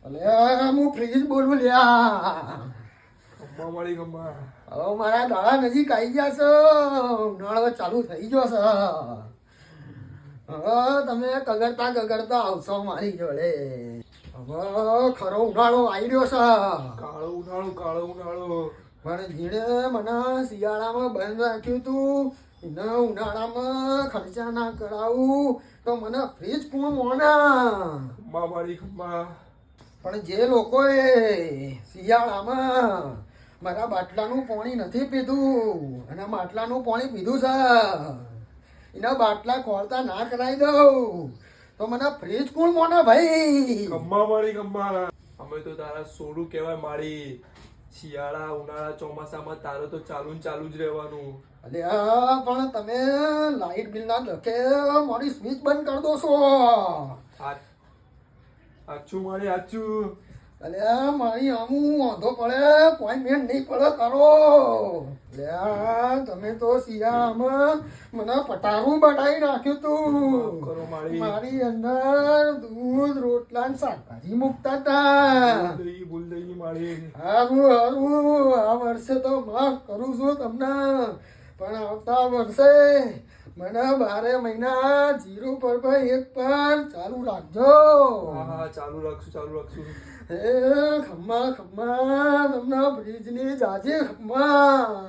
અલે હું ફ્રીજ બોલું લ્યા. ગમ્મા મળી ગમ્મા. હવે મારા દાડા નજીક આવી ગયા છે. ઉનાળો ચાલુ થઈ ગયો છે. હવે તમે કગડતા આવશો મારી જોડે. હવે ખરો ઉનાળો આવી રહ્યો છે. કાળો ઉનાળો. પણ જેણે મને શિયાળામાં બંધ રાખ્યું તું એને ઉનાળામાં ખર્ચા ના કરાવું તો મને ફ્રીજ કોણ મોના. ગમ્મા મળી ગમ્મા. પણ જે લોકોએ શિયાળામાં મારા બાટલાનું પાણી નથી પીધું અને માટલાનું પાણી પીધું છે એના બાટલા ખોલતા ના કરાવી દઉં તો મને ફ્રીજ કોણ મોને ભાઈ. ગમ્મા મળી ગમ્મા. અમે તો તારા સોડું કહેવાય મારી. શિયાળા ઉનાળા ચોમાસામાં તારો તો ચાલુ ને ચાલુ જ રહેવાનું. અરે પણ તમે લાઈટ બિલ ના લખે મારી સ્વિચ બંધ કરી દો છો. આછું મારી આછું. અરે મારી આમું વાંધો પડે કોઈ મેળ નહીં પડે કરો. તમે તો શિયાળામાં મને પટારું બનાવી નાખ્યું તું. કરો મારી. મારી અંદર દૂધ રોટલા ને શાકભાજી મૂકતા હતા. ભૂલ થઈ મારી. હારું આ વર્ષે તો માફ કરું છું તમને. પણ આવતા વર્ષે મને 12 મહિના જીરું પર એક પર ચાલુ રાખજો. હા ચાલુ રાખશું. હે ખમ્મા તમને બ્રિજની જાજે ખમ્મા.